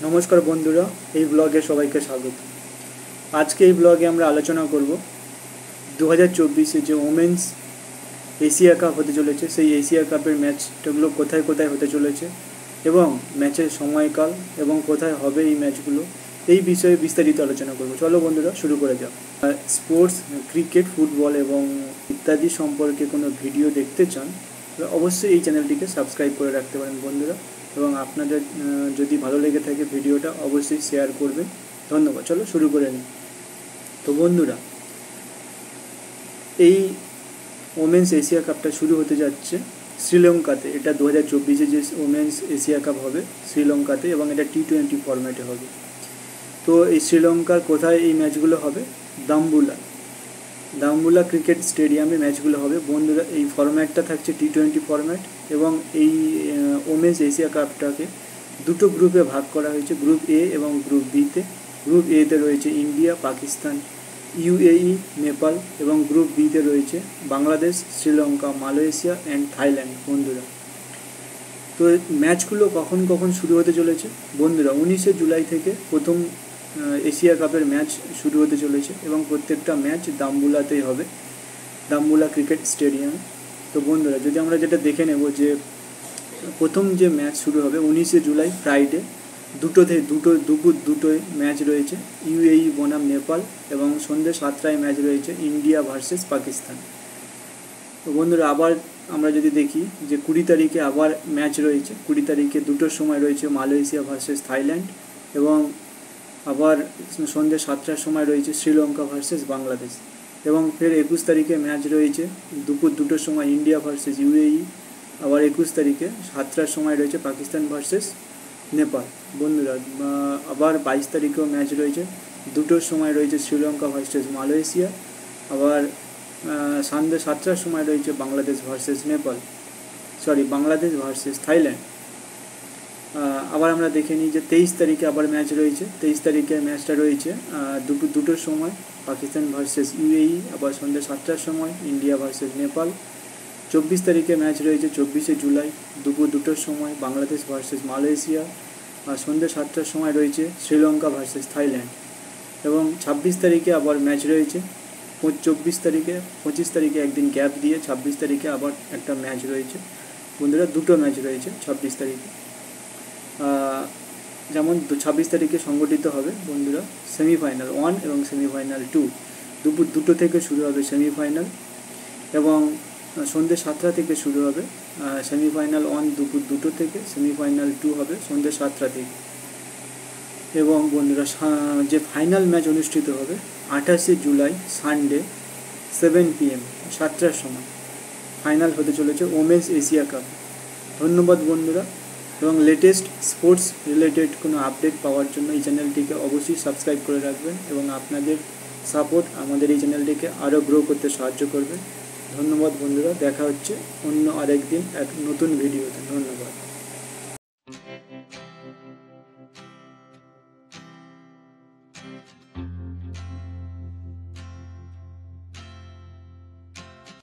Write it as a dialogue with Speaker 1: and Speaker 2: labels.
Speaker 1: নমস্কার বন্ধুরা, এই ব্লগে সবাইকে স্বাগত। আজকে এই ব্লগে আমরা আলোচনা করব 2024 যে ওমেন্স এশিয়া কাপ হতে চলেছে, সেই এশিয়া কাপের ম্যাচগুলো কোথায় কোথায় হতে চলেছে এবং ম্যাচের সময়কাল এবং কোথায় হবে এই ম্যাচগুলো, এই বিষয়ে বিস্তারিত আলোচনা করব। চলো বন্ধুরা, শুরু করে যাও। স্পোর্টস, ক্রিকেট, ফুটবল এবং ইত্যাদি সম্পর্কে কোনো ভিডিও দেখতে চান অবশ্যই এই চ্যানেলটিকে সাবস্ক্রাইব করে রাখতে পারেন বন্ধুরা, এবং আপনাদের যদি ভালো লেগে থাকে ভিডিওটা অবশ্যই শেয়ার করবেন। ধন্যবাদ। চলো শুরু করে নিই। তো বন্ধুরা, এই ওমেন্স এশিয়া কাপটা শুরু হতে যাচ্ছে শ্রীলঙ্কাতে। এটা 2024 যে ওমেন্স এশিয়া কাপ হবে শ্রীলঙ্কাতে, এবং এটা T20 ফরম্যাটে হবে। তো এই শ্রীলঙ্কার কোথায় এই ম্যাচগুলো হবে? দাম্বুলা ক্রিকেট স্টেডিয়ামে ম্যাচগুলো হবে বন্ধুরা। এই ফরম্যাটটা থাকছে T20 ফরম্যাট, এবং এই ওমেন্স এশিয়া কাপটাকে দুটো গ্রুপে ভাগ করা হয়েছে, গ্রুপ এ এবং গ্রুপ বিতে। গ্রুপ এতে রয়েছে ইন্ডিয়া, পাকিস্তান, UAE, নেপাল, এবং গ্রুপ বিতে রয়েছে Bangladesh, Sri Lanka, Malaysia and Thailand বন্ধুরা। তো ম্যাচগুলো কখন কখন শুরু হতে চলেছে বন্ধুরা? 19 জুলাই থেকে প্রথম এশিয়া কাপের ম্যাচ শুরু হতে চলেছে, এবং প্রত্যেকটা ম্যাচ দাম্বুলাতেই হবে, দাম্বুলা ক্রিকেট স্টেডিয়ামে। তো বন্ধুরা, যদি আমরা যেটা দেখে নেব যে প্রথম যে ম্যাচ শুরু হবে 19 জুলাই ফ্রাইডে, দুপুর দুটোয় ম্যাচ রয়েছে UAE বনাম নেপাল, এবং সন্ধ্যে 7টায় ম্যাচ রয়েছে ইন্ডিয়া ভার্সেস পাকিস্তান। তো বন্ধুরা, আবার আমরা যদি দেখি যে 20 তারিখে আবার ম্যাচ রয়েছে, 20 তারিখে দুটোর সময় রয়েছে মালয়েশিয়া ভার্সেস থাইল্যান্ড, এবং আবার সন্ধ্যে 7টার সময় রয়েছে শ্রীলঙ্কা ভার্সেস বাংলাদেশ, এবং ফের 21 তারিখে ম্যাচ রয়েছে দুপুর দুটোর সময় ইন্ডিয়া ভার্সেস UAE। আবার 21 তারিখে 7টার সময় রয়েছে পাকিস্তান ভার্সেস নেপাল বন্ধুরা। আবার 22 তারিখেও ম্যাচ রয়েছে, দুটোর সময় রয়েছে শ্রীলঙ্কা ভার্সেস মালয়েশিয়া। আবার সন্ধ্যে 7টার সময় রয়েছে বাংলাদেশ ভার্সেস থাইল্যান্ড। আবার আমরা দেখে নিই যে 23 তারিখে আবার ম্যাচ রয়েছে। 23 তারিখে ম্যাচটা রয়েছে দুপুর দুটোর সময় পাকিস্তান ভার্সেস UAE। আবার সন্ধ্যে 7টার সময় ইন্ডিয়া ভার্সেস নেপাল। 24 তারিখে ম্যাচ রয়েছে 24 জুলাই দুপুর দুটোর সময় বাংলাদেশ ভার্সেস মালয়েশিয়া। আর সন্ধ্যে 7টার সময় রয়েছে শ্রীলঙ্কা ভার্সেস থাইল্যান্ড। এবং 26 তারিখে আবার ম্যাচ রয়েছে। 25 তারিখে একদিন গ্যাপ দিয়ে 26 তারিখে আবার একটা ম্যাচ রয়েছে বন্ধুরা, দুটো ম্যাচ রয়েছে 26 তারিখে। যেমন 26 তারিখে সংগঠিত হবে বন্ধুরা সেমিফাইনাল 1 এবং সেমিফাইনাল 2। দুপুর দুটো থেকে শুরু হবে সেমিফাইনাল, এবং সন্ধ্যে 7টা থেকে শুরু হবে সেমিফাইনাল 1 দুপুর দুটো থেকে, সেমিফাইনাল 2 হবে সন্ধ্যে 7টা থেকে। এবং বন্ধুরা, যে ফাইনাল ম্যাচ অনুষ্ঠিত হবে 28 জুলাই সানডে 7 PM 7টার সময় ফাইনাল হতে চলেছে ওমেন্স এশিয়া কাপ। ধন্যবাদ বন্ধুরা, এবং লেটেস্ট স্পোর্টস রিলেটেড কোনো আপডেট পাওয়ার জন্য এই চ্যানেলটিকে অবশ্যই সাবস্ক্রাইব করে রাখবেন, এবং আপনাদের সাপোর্ট আমাদের এই চ্যানেলটিকে আরও গ্রো করতে সাহায্য করবে। ধন্যবাদ বন্ধুরা, দেখা হচ্ছে অন্য আরেকদিন এক নতুন ভিডিওতে। ধন্যবাদ।